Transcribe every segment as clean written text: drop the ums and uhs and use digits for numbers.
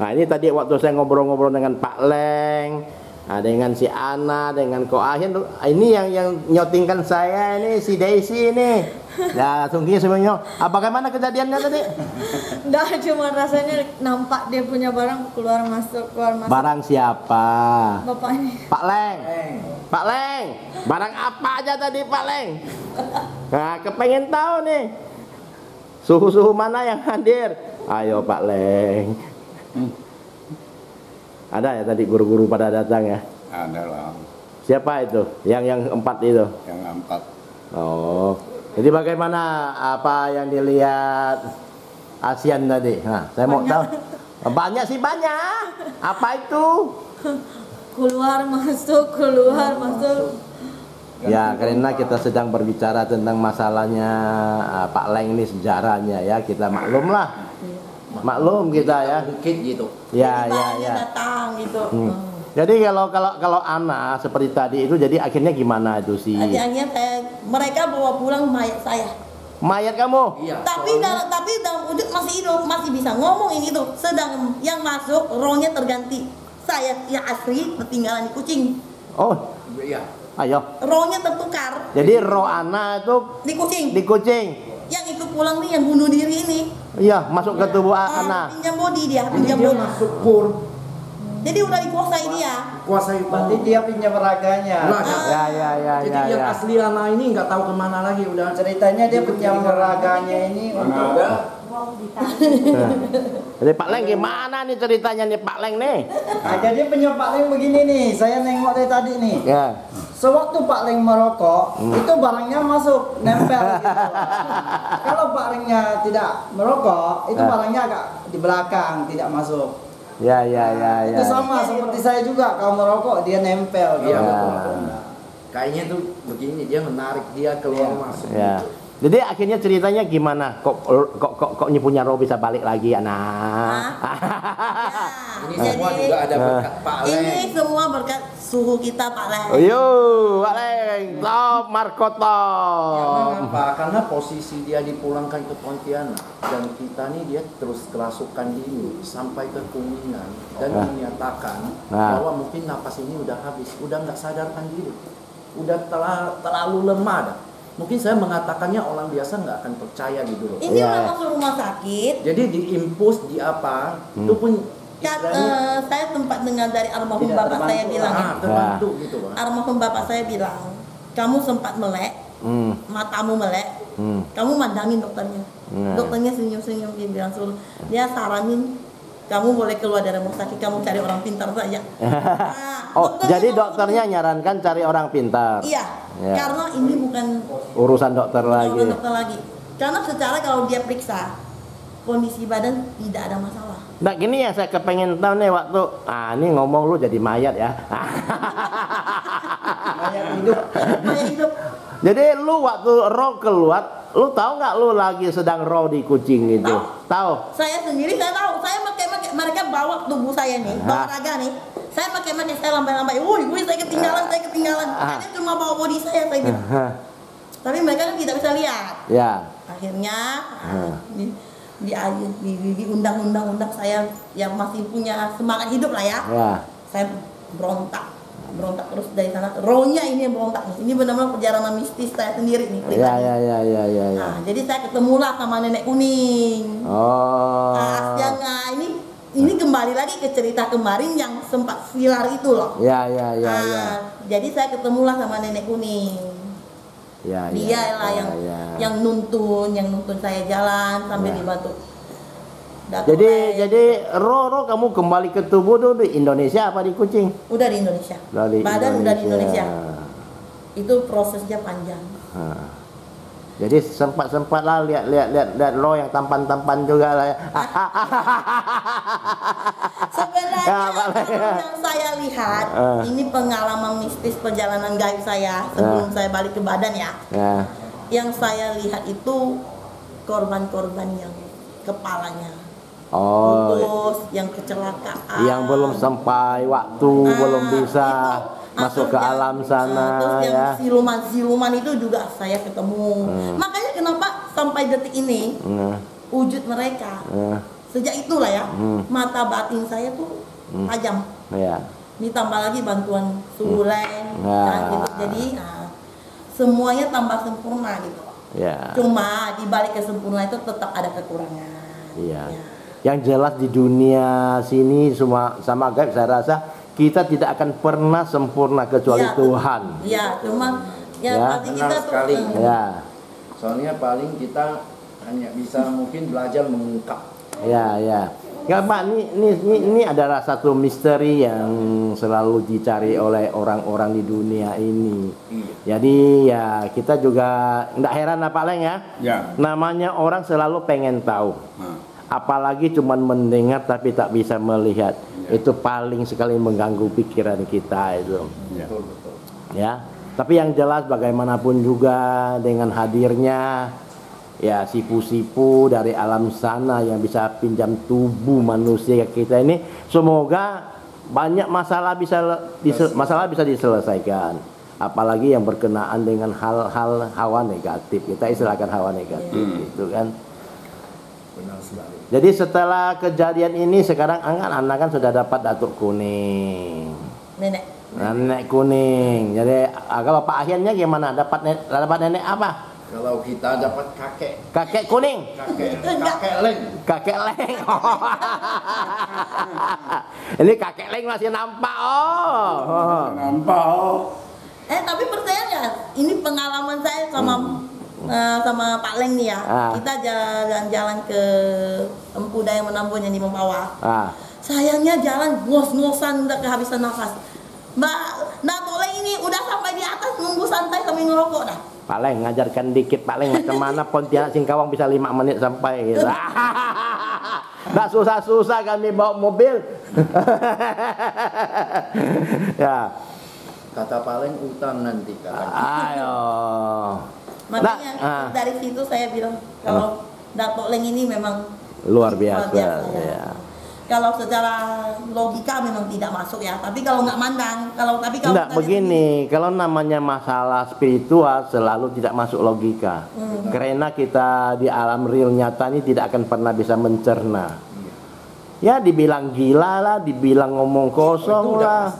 Nah ini tadi waktu saya ngobrol-ngobrol dengan Pak Leng, nah, dengan si Ana, dengan Ko Ahin, ini yang nyotingkan saya ini si Daisy ini. Nah langsung gini semuanya. Bagaimana kejadiannya tadi? Nggak, cuma rasanya nampak dia punya barang keluar masuk. Barang siapa? Bapak ini. Pak Leng. Pak Leng, barang apa aja tadi Pak Leng? Nah kepengen tahu nih. Suhu-suhu mana yang hadir? Ayo Pak Leng. Ada ya tadi guru-guru pada datang ya? Ada lah. Siapa itu? Yang 4 itu? Yang 4. Oh. Jadi bagaimana apa yang dilihat ASEAN tadi? Nah, saya mau tahu. Banyak sih banyak. Apa itu? Keluar masuk. Ya, karena kita sedang berbicara tentang masalahnya Pak Leng ini, sejarahnya ya, kita maklum lah. Maklum kita ya. Bukit gitu. Ya. Datang gitu. Jadi kalau Ana seperti tadi itu, jadi akhirnya gimana itu sih? Akhirnya mereka bawa pulang mayat saya. Mayat kamu? Iya. Tapi dalam wujud masih hidup, masih bisa ngomong ini tuh. Sedang yang masuk rohnya terganti. Saya yang asli ketinggalan di kucing. Oh, Iya. ayo. Rohnya tertukar Jadi roh Ana itu di kucing. di kucing. Yang ikut pulang nih yang bunuh diri ini. Iya, masuk ke tubuh Ana. Pinjam body dia, Jadi pinjam dia body. masuk kur. Jadi udah dikuasai dia. Kuasai. Berarti dia pinjam raganya. Ya. Jadi yang asli anak ini nggak tahu kemana lagi udah. Ceritanya dia pinjam raganya ini untuk Jadi Pak Leng gimana nih ceritanya nih Pak Leng nih? Nah, jadi punya Pak Leng begini nih, saya nengok dari tadi nih. Ya. Sewaktu Pak Leng merokok, itu barangnya masuk, nempel gitu. Kalau Pak Lengnya tidak merokok, itu barangnya agak di belakang, tidak masuk. Ya. Itu sama seperti saya juga, kalau merokok dia nempel. Iya. Gitu. Kayaknya tuh begini, dia menarik dia keluar masuk. Ya. Jadi akhirnya ceritanya gimana? Kok punya roh bisa balik lagi, anak? Ini semua juga ada berkat Pak Leng. Ini semua berkat suhu kita Pak Leng. Yo, Pak Leng, top Marco top. Kenapa? Karena posisi dia dipulangkan ke Pontianak dan kita nih dia terus kerasukan ini sampai ke Kuningan dan menyatakan bahwa mungkin napas ini udah habis, udah nggak sadarkan diri, udah terlalu lemah dah. Mungkin saya mengatakannya orang biasa nggak akan percaya gitu loh. Ini udah masuk rumah sakit. Jadi diimpus di apa? Itu pun Saya tempat dengar dari almarhum bapak saya bilang. terbantu gitu Pak. Almarhum bapak saya bilang, kamu sempat melek, matamu melek, kamu mandangin dokternya. Dokternya senyum-senyum, dia bilang suruh, dia saranin kamu boleh keluar dari rumah sakit, kamu cari orang pintar saja. Oh, jadi dokternya nyarankan cari orang pintar. Iya, karena ini bukan urusan dokter lagi. Karena secara kalau dia periksa kondisi badan tidak ada masalah. Nah gini yang saya kepengen tahu nih waktu, ini ngomong lu jadi mayat ya. Mayat hidup. Jadi lu waktu roh keluar, lu tahu nggak lu lagi sedang roh di kucing itu? Tahu? Saya sendiri saya tahu. Saya pakai mereka bawa tubuh saya nih, bawa raga nih. Saya pakai saya lambai-lambai. Woi, saya ketinggalan. Saya cuma bawa body saya gitu. Tapi mereka kan tidak bisa lihat. Ya. Akhirnya diundang-undang saya yang masih punya semangat hidup lah ya. Saya berontak terus dari sana. Rohnya ini yang berontak nih. Ini benar-benar perjalanan mistis saya sendiri nih. Ya. Nah, jadi saya ketemulah sama nenek kuning. Oh. Ini kembali lagi ke cerita kemarin yang sempat viral itu loh. Ya. Jadi saya ketemulah sama nenek kuning. Dia lah yang nuntun saya jalan sambil dibantu. Jadi roh kamu kembali ke tubuh tuh di Indonesia apa di kucing? Udah di Indonesia. Badan udah di Indonesia. Itu prosesnya panjang. Jadi sempat lah lihat roh yang tampan juga lah ya. Sebenarnya yang saya lihat ini pengalaman mistis perjalanan gaib saya sebelum saya balik ke badan ya. Yang saya lihat itu korban-korban yang kepalanya putus, yang kecelakaan, yang belum sampai waktu, belum bisa masuk ke alam sana. Terus yang siluman itu juga saya ketemu. Makanya kenapa sampai detik ini wujud mereka sejak itulah ya mata batin saya tuh tajam. Ditambah lagi bantuan Sulen, gitu. Jadi semuanya tambah sempurna gitu. Cuma di balik kesempurnaan itu tetap ada kekurangan. Yang jelas di dunia sini semua sama gaib, saya rasa kita tidak akan pernah sempurna kecuali Tuhan. Cuma berarti kita sekali. Soalnya paling kita hanya bisa mungkin belajar mengungkap. Ya Pak, ini adalah satu misteri yang selalu dicari oleh orang-orang di dunia ini. Jadi ya kita juga nggak heran Pak Leng ya. Namanya orang selalu pengen tahu. Apalagi cuman mendengar tapi tak bisa melihat. Itu paling sekali mengganggu pikiran kita itu. Ya. Tapi yang jelas bagaimanapun juga dengan hadirnya ya sipu-sipu dari alam sana yang bisa pinjam tubuh manusia kita ini, semoga banyak masalah bisa diselesaikan. Apalagi yang berkenaan dengan hal-hal hawa negatif, kita istilahkan hawa negatif gitu kan. Benar sekali. Jadi setelah kejadian ini sekarang anak kan sudah dapat datuk kuning. Nenek kuning. Jadi kalau Pak Ahiannya gimana? Dapat nenek apa? Kalau kita dapat kakek kuning, kakek leng. Ini kakek leng masih nampak. Tapi percaya nggak? Ini pengalaman saya sama Pak Leng nih ya. Kita jalan-jalan ke Empu Daya Menambun yang di Mempawah. Sayangnya jalan ngos-ngosan udah kehabisan nafas. Mbak Datuk Leng ini udah sampai di atas nunggu santai sambil ngerokok dah. Pak Leng ngajarkan dikit Pak Leng macam mana Pontianak Singkawang bisa 5 menit sampai gitu. Nggak susah-susah kami bawa mobil. Ya. Kata Pak Leng utang nanti Ayo. Makanya dari situ saya bilang kalau Datuk Leng ini memang luar biasa. Ya. Kalau secara logika memang tidak masuk ya, tapi kalau nggak mandang, kalau begini, kalau namanya masalah spiritual selalu tidak masuk logika, karena kita di alam real nyata ini tidak akan pernah bisa mencerna. Ya dibilang gila lah, dibilang ngomong kosong lah.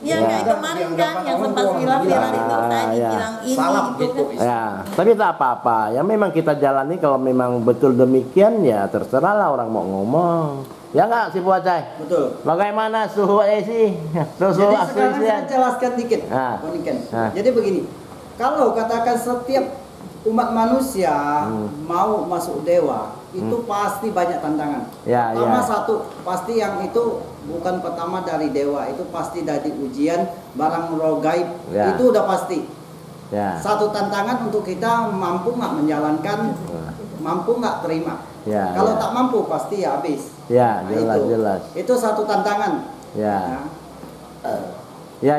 Kayak kemarin kan yang sempat viral itu saya dibilang ini gitu kan. Tapi tak apa-apa. Ya memang kita jalani, kalau memang betul demikian ya terserahlah orang mau ngomong. Ya nggak sih Bu Acai? Betul. Bagaimana suhu AC? Suhu Jadi sekarang saya jelaskan dikit. Jadi begini, kalau katakan setiap umat manusia mau masuk dewa, itu pasti banyak tantangan. Pertama satu, pasti yang itu bukan pertama dari dewa, itu pasti dari ujian barang roh gaib. Itu udah pasti. Satu tantangan untuk kita mampu nggak menjalankan, mampu nggak terima. Kalau tak mampu pasti ya habis. Jelas. Itu satu tantangan. Ya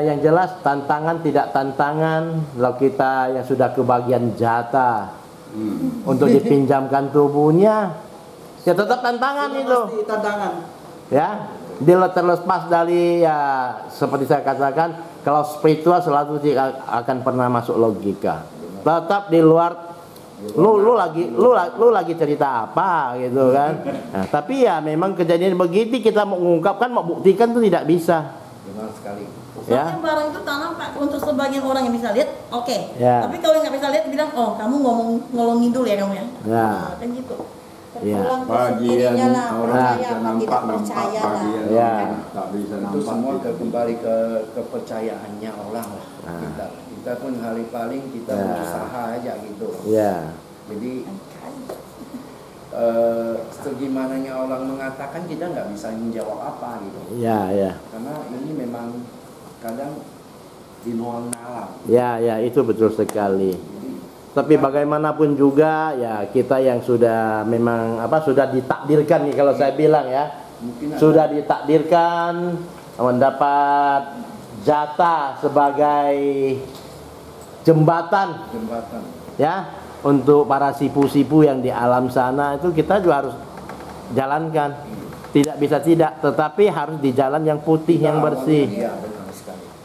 yang jelas tantangan tidak tantangan, kalau kita yang sudah kebagian jatah untuk dipinjamkan tubuhnya, ya tetap tantangan itu. Pasti tantangan. Ya, terlepas dari ya seperti saya katakan, kalau spiritual selalu tidak akan pernah masuk logika. Tetap di luar. Lu lagi cerita apa gitu kan. Tapi ya memang kejadian begitu, kita mau mengungkapkan, mau buktikan itu tidak bisa. Benar sekali. Soalnya barang itu tanam Pak, untuk sebagian orang yang bisa lihat, oke. Tapi kalau yang nggak bisa lihat bilang, oh kamu ngomong ngidul ya kamu ya. Kan gitu. Terpulang ke sendirinya lah, percaya apa tidak percaya lah. Itu semua kembali ke kepercayaannya orang lah. Kita pun hari paling kita berusaha aja gitu. Jadi segimananya orang mengatakan kita nggak bisa menjawab apa gitu. Karena ini memang kadang di luar nalar. Itu betul sekali. Tapi bagaimanapun juga ya kita yang sudah memang sudah ditakdirkan nih, kalau saya bilang ya, sudah ditakdirkan mendapat jatah sebagai jembatan ya untuk para sipu-sipu yang di alam sana, itu kita juga harus jalankan. Tidak bisa tidak, tetapi harus di jalan yang putih, yang bersih.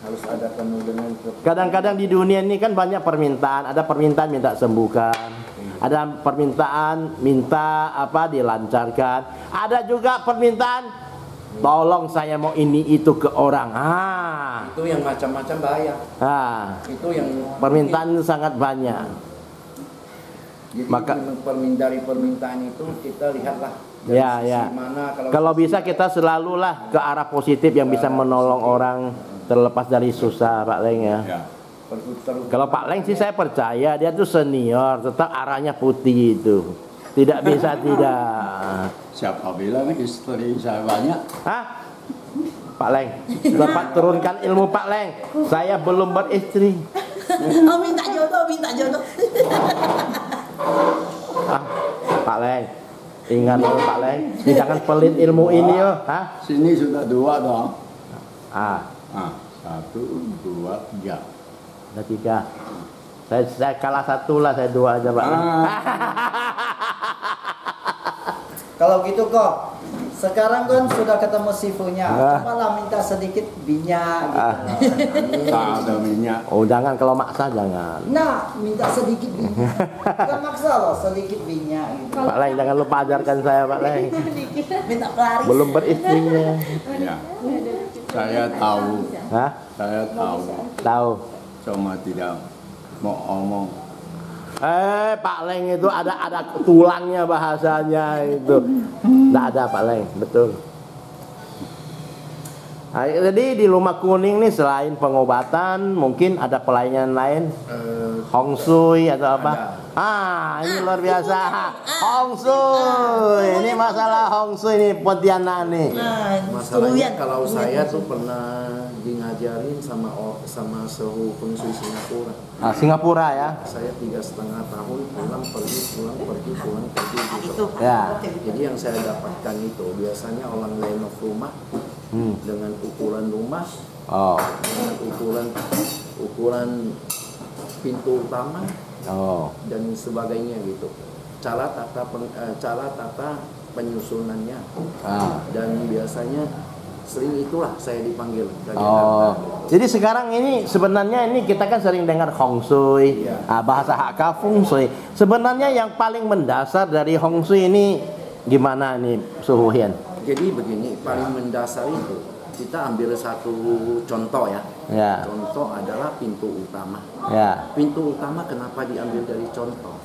Harus ada penuh dengan kadang-kadang di dunia ini kan banyak permintaan, ada permintaan minta sembuhkan, Ada permintaan minta apa dilancarkan. Ada juga permintaan tolong saya mau ini itu ke orang. Itu yang macam-macam bahaya. Itu yang permintaan itu sangat banyak. Jadi maka dari permintaan itu kita lihatlah mana, kalau bisa kita selalulah ke arah positif yang bisa menolong orang terlepas dari susah, Pak Leng ya. Kalau Pak Leng sih saya percaya dia tuh senior, tetap arahnya putih itu. Tidak bisa tidak. Siapa bilang istri saya banyak? Pak Leng, Bapak turunkan ilmu Pak Leng. Saya belum beristri. Minta jodoh, minta jodoh. Pak Leng, ingat Pak Leng, jangan pelit ilmu ini yo. Sini sudah 2 dong. 1, 2, 3. Ada 3. Saya kalah 1 lah, saya 2 aja Pak. Kalau gitu kok, sekarang kan sudah ketemu sifunya, cobalah minta sedikit minyak gitu. Tak ada minyak. Oh jangan, kalau maksa jangan. Nah, minta sedikit minyak. Bukan maksa loh, sedikit minyak gitu. Pak Leng jangan lupa ajarkan saya Pak Leng. Minta pelaris. Belum beristrinya. Ya. Saya tahu. Saya tahu. Tahu. Cuma tidak mau omong. Pak Leng itu ada tulangnya bahasanya itu. Tidak ada Pak Leng, betul. Jadi di Rumah Kuning nih selain pengobatan mungkin ada pelayanan lain, Hong Shui atau apa? Ini luar biasa, Hong Shui. Ini masalah Hong Shui nih Pontianak nih. Masalahnya kalau saya tuh pernah ngajarin sama suhu Feng Shui Singapura. Singapura ya. Saya 3,5 tahun pulang pergi gitu. Ya. Jadi yang saya dapatkan itu biasanya orang renov rumah dengan ukuran rumah, dengan ukuran pintu utama, dan sebagainya gitu. Cara tata penyusunannya, dan biasanya sering itulah saya dipanggil dari Jadi sekarang ini sebenarnya ini kita kan sering dengar Hong Shui, bahasa Hakka Feng Shui. Sebenarnya yang paling mendasar dari Hong Shui ini gimana nih Suhu Hian? Jadi begini, paling mendasar itu kita ambil satu contoh ya. Contoh adalah pintu utama. Pintu utama kenapa diambil dari contoh?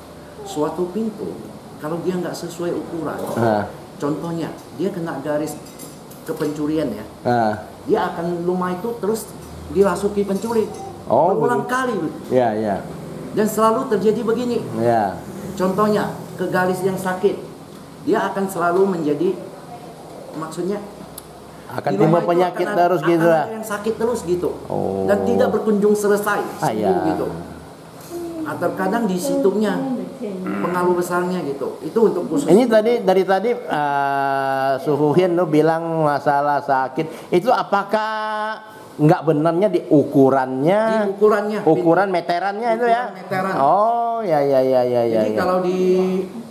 Suatu pintu kalau dia nggak sesuai ukuran, contohnya dia kena garis kepencurian ya, dia akan rumah itu terus dirasuki pencuri berulang kali. Dan selalu terjadi begini. Contohnya ke garis yang sakit, dia akan selalu menjadi, maksudnya akan timbul penyakit terus gitu lah. Yang sakit terus gitu, dan tidak berkunjung selesai gitu. Terkadang di situnya pengaruh besarnya gitu. Itu untuk khusus. Ini dari tadi Suhu Hian lu bilang masalah sakit. Itu apakah nggak benarnya di ukurannya? Di ukurannya. Ukuran meterannya itu ya? Meteran. Jadi kalau di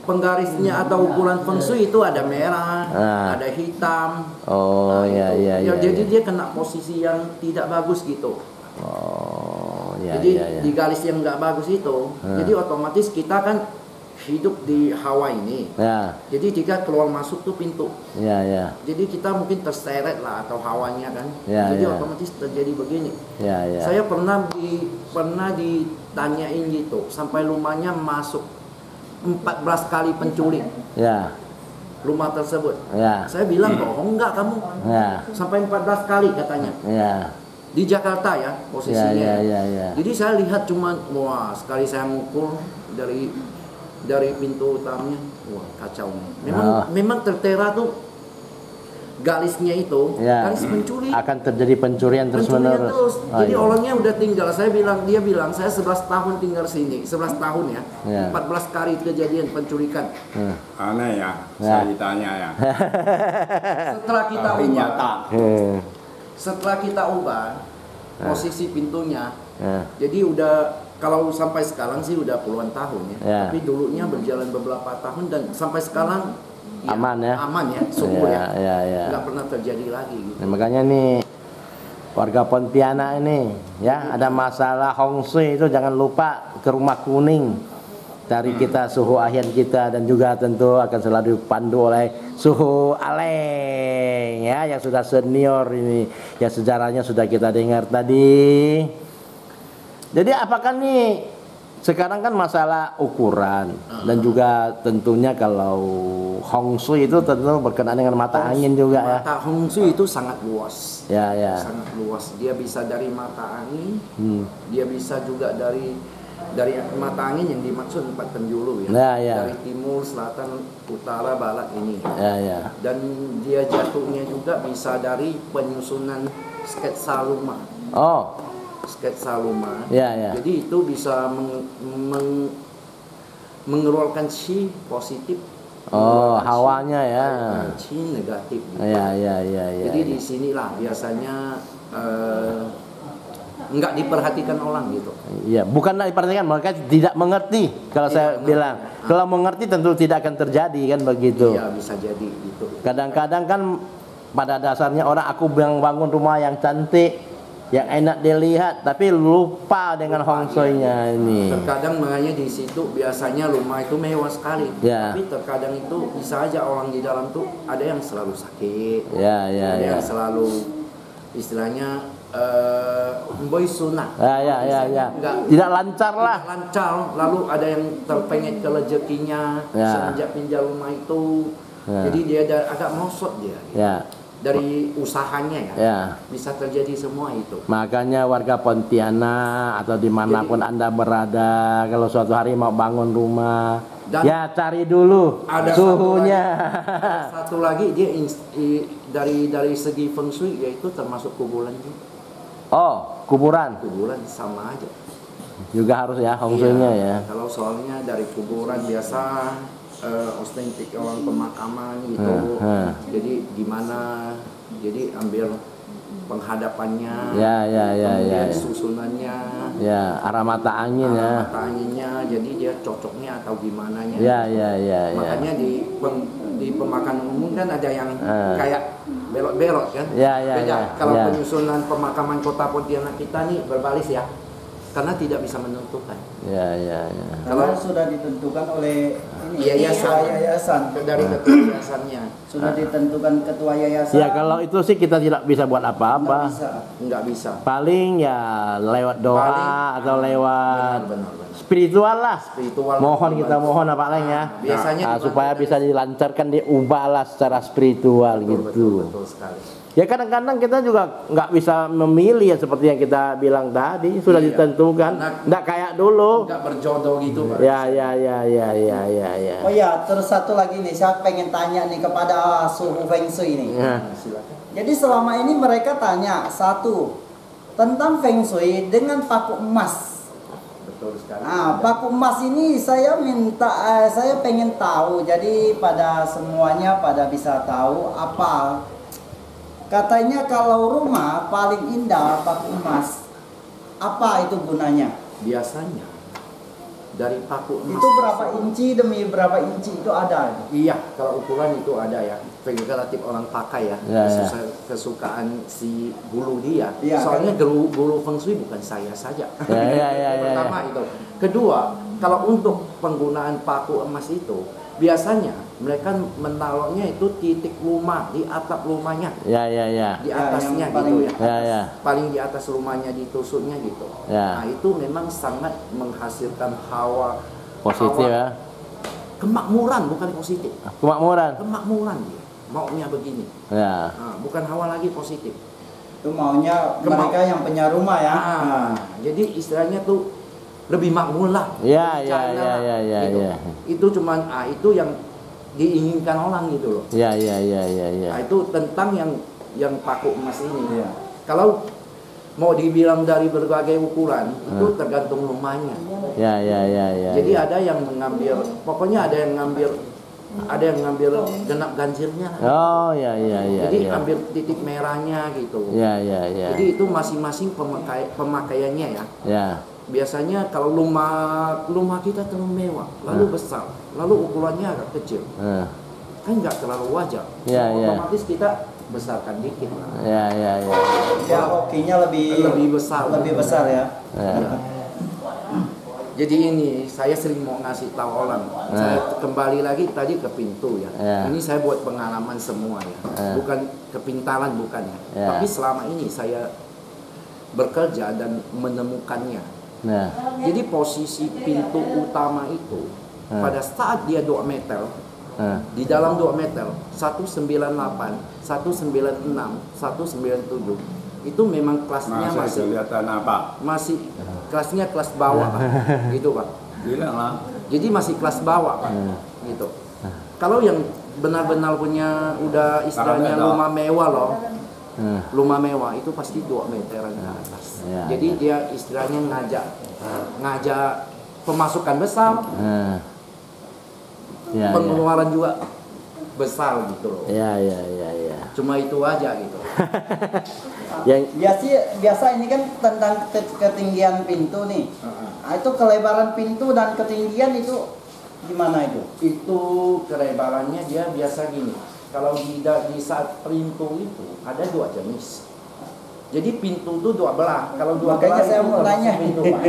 penggarisnya atau ukuran Feng Shui itu ada merah, ada hitam. Jadi dia kena posisi yang tidak bagus gitu. Jadi di garis yang nggak bagus itu, jadi otomatis kita kan hidup di Hawaii ini. Jadi jika keluar masuk tuh pintu. Jadi kita mungkin terseret lah atau hawanya kan. Jadi otomatis terjadi begini. Saya pernah ditanyain gitu, sampai rumahnya masuk 14 kali pencuri. Rumah tersebut. Saya bilang bohong nggak kamu? Sampai 14 kali katanya. Di Jakarta ya posisinya. Jadi saya lihat cuman sekali saya mukul dari pintu utamanya, kacau. Memang tertera tuh garisnya itu, garis pencuri. Akan terjadi pencurian terus-menerus. Jadi orangnya udah tinggal. Dia bilang saya 11 tahun tinggal sini, 11 tahun ya. 14 kali kejadian pencurikan. Aneh ya, saya ditanya ya. Setelah kita ubah posisi pintunya, jadi udah kalau sampai sekarang sih udah puluhan tahun ya. Tapi dulunya berjalan beberapa tahun dan sampai sekarang aman ya, syukur ya. Nggak pernah terjadi lagi gitu. Makanya nih warga Pontianak ini ya, ada masalah Hong Shui itu jangan lupa ke Rumah Kuning. dari kita suhu ahian kita, dan juga tentu akan selalu dipandu oleh suhu Aleng ya, yang sudah senior ini, yang sejarahnya sudah kita dengar tadi. Jadi apakah nih sekarang kan masalah ukuran dan juga tentunya kalau Hong Shui itu tentu berkenaan dengan mata angin juga ya. Mata Hong Shui itu sangat luas. Ya, ya. Sangat luas. Dia bisa dari mata angin, dia bisa juga dari mata angin yang dimaksud 4 penjuru ya. Ya, ya. Dari timur, selatan, utara, barat ini. Ya, ya. Dan dia jatuhnya juga bisa dari penyusunan sketsa rumah. Oh. Sketsa rumah. Ya, ya. Jadi itu bisa mengeluarkan chi positif. Oh, hawanya ya. Chi negatif. Gitu. Ya, ya, ya, ya. Jadi di sinilah biasanya nggak diperhatikan orang gitu. Iya, bukanlah diperhatikan, mereka tidak mengerti. Kalau saya bilang, kalau mengerti tentu tidak akan terjadi kan begitu. Iya, bisa jadi gitu. Kadang-kadang kan pada dasarnya orang aku bangun rumah yang cantik, yang enak dilihat, tapi lupa dengan Hong Shui-nya ini. Terkadang makanya di situ biasanya rumah itu mewah sekali, ya. Tapi terkadang itu bisa aja orang di dalam tuh ada yang selalu sakit, ya, ya, ada ya. yang selalu istilahnya boy sunat, tidak lancar lah. Lancar, lalu ada yang terpengit ke rezekinya semenjak pinjam rumah itu, jadi dia agak mosot dia. Ya. Dari usahanya ya, bisa terjadi semua itu. Makanya warga Pontianak atau dimanapun Anda berada, kalau suatu hari mau bangun rumah, ya cari dulu ada suhunya. Satu lagi dia dari segi feng shui yaitu termasuk kuburan juga. Oh, kuburan. Kuburan sama aja. Juga harus ya Hong Shui-nya ya. Kalau soalnya dari kuburan biasa otentik orang pemakaman gitu. Jadi gimana? Jadi ambil penghadapannya, ya. susunannya, ya, arah mata angin ya. Mata anginnya, jadi dia cocoknya atau gimana nya. Ya. Makanya di pemakaman umum kan ada yang kayak belok-belok kan. Beda. Kalau penyusunan pemakaman Kota Pontianak kita nih berbalis ya. Karena tidak bisa menentukan. Ya. Kalau sudah ditentukan oleh yayasan dari ketua yayasannya. Sudah ditentukan ketua yayasan. Ya kalau itu sih kita tidak bisa buat apa-apa. Nggak bisa. Paling ya lewat doa atau lewat benar. spiritual lah. Mohon kita mohon apa lain ya. Biasanya supaya bisa dilancarkan, diubahlah secara spiritual gitu. Betul sekali. Ya kadang-kadang kita juga nggak bisa memilih ya, seperti yang kita bilang tadi sudah ditentukan, nggak kayak dulu. Nggak berjodoh gitu Pak. Ya. Oh ya, terus satu lagi nih, saya pengen tanya nih kepada suhu Feng Shui nih. Silakan. Jadi selama ini mereka tanya satu tentang Feng Shui dengan paku emas. Betul sekali. Nah, paku emas ini saya pengen tahu. Jadi pada semuanya pada bisa tahu apa. Katanya kalau rumah paling indah paku emas. Apa itu gunanya? Biasanya dari paku emas. Itu berapa inci demi berapa inci itu ada? Iya, kalau ukuran itu ada ya. Relatif orang pakai ya. Kesukaan si bulu dia. Soalnya guru Feng Shui bukan saya saja. Pertama itu. Kedua, kalau untuk penggunaan paku emas itu biasanya mereka menaruhnya itu titik rumah di atap rumahnya. Di atasnya gitu ya. Paling di atas rumahnya ditusuknya gitu. Nah, itu memang sangat menghasilkan hawa positif ya. Kemakmuran, bukan positif. Kemakmuran dia. Maunya begini. Nah, bukan hawa lagi positif. Itu maunya mereka yang punya rumah ya. Jadi istilahnya tuh lebih makmur lah. Ya. Itu cuman itu yang diinginkan orang gitu loh. Ya. Nah, itu tentang yang paku emas ini. Kalau mau dibilang dari berbagai ukuran itu tergantung rumahnya. Ya. Jadi ada yang mengambil, pokoknya ada yang ngambil genap ganjilnya. Oh ya. Jadi ambil titik merahnya gitu. Ya. Jadi itu masing-masing pemakaiannya ya. Biasanya kalau rumah kita terlalu mewah, lalu besar, lalu ukurannya agak kecil, kan nggak terlalu wajar. Otomatis kita besarkan dikit. Ya. Ya hokinya lebih besar ya. Jadi ini saya sering mau ngasih tahu orang. Saya kembali lagi tadi ke pintu ya. Ini saya buat pengalaman semua ya. Bukan kepintaran bukan ya. Tapi selama ini saya bekerja dan menemukannya. Jadi posisi pintu utama itu pada saat dia 2 meter, di dalam 2 meter 198, 196, 197 itu memang kelasnya masih kelihatan apa? Masih kelasnya kelas bawah Pak. Gitu Pak. Bilang lah. Jadi masih kelas bawah Pak. Gitu. Kalau yang benar-benar punya udah istilahnya rumah mewah loh. Rumah mewah itu pasti 2 meteran ke atas. Jadi dia istilahnya ngajak pemasukan besar. Pengeluaran juga besar gitu loh. Iya. Cuma itu aja gitu. Biasa ini kan tentang ketinggian pintu nih. Itu kelebaran pintu dan ketinggian itu gimana itu? Itu kelebarannya dia biasa gini. Kalau di saat pintu itu ada 2 jenis. Jadi pintu itu 2 belah. Kalau 2 belah saya mau nanya pintu Pak.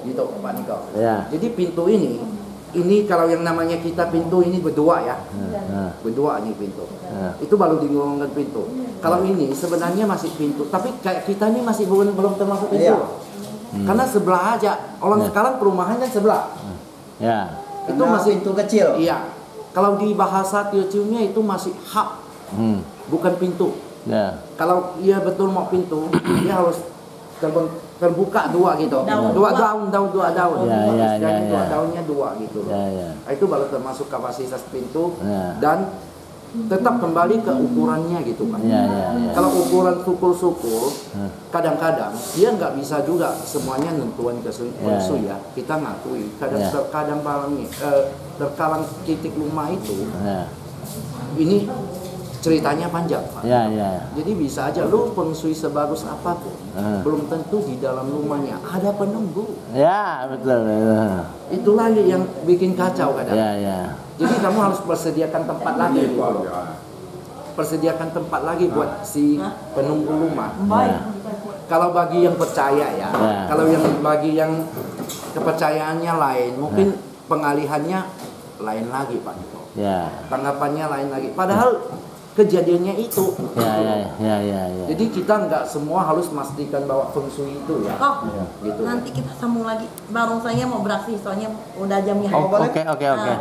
Gitu Pak Niko. Jadi pintu ini kalau yang namanya kita pintu ini berdua ya. Berdua nih pintu. Itu baru digolongkan pintu. Kalau ini sebenarnya masih pintu, tapi kayak kita ini masih belum termasuk pintu. Karena sebelah aja. Orang sekarang perumahan kan sebelah. Itu masih pintu kecil. Iya. Kalau di bahasa Teochew-nya itu masih hak. Bukan pintu. Kalau dia betul mau pintu, dia harus terbuka 2 gitu. 2 daun. Dua daunnya 2 gitu. Itu baru termasuk kapasitas pintu dan tetap kembali ke ukurannya gitu Pak. Kalau ukuran sukul-sukul, kadang-kadang dia nggak bisa juga semuanya nentuan ke ya. Kita ngakui. Kadang-kadang terkalang titik rumah itu. Ini ceritanya panjang Pak. Jadi bisa aja lu feng shui sebagus apapun, belum tentu di dalam rumahnya ada penunggu. Betul. Itu lagi yang bikin kacau kadang. Jadi kamu harus persediakan tempat lagi gitu. Persediakan tempat lagi buat si penunggu rumah. Kalau bagi yang percaya ya, kalau yang bagi yang kepercayaannya lain, mungkin pengalihannya lain lagi Pak. Tanggapannya lain lagi. Padahal kejadiannya itu. Jadi kita nggak semua harus memastikan bahwa feng shui itu ya. Gitu. Nanti kita sambung lagi. Barongsainya mau beraksi soalnya udah jamnya. Oke.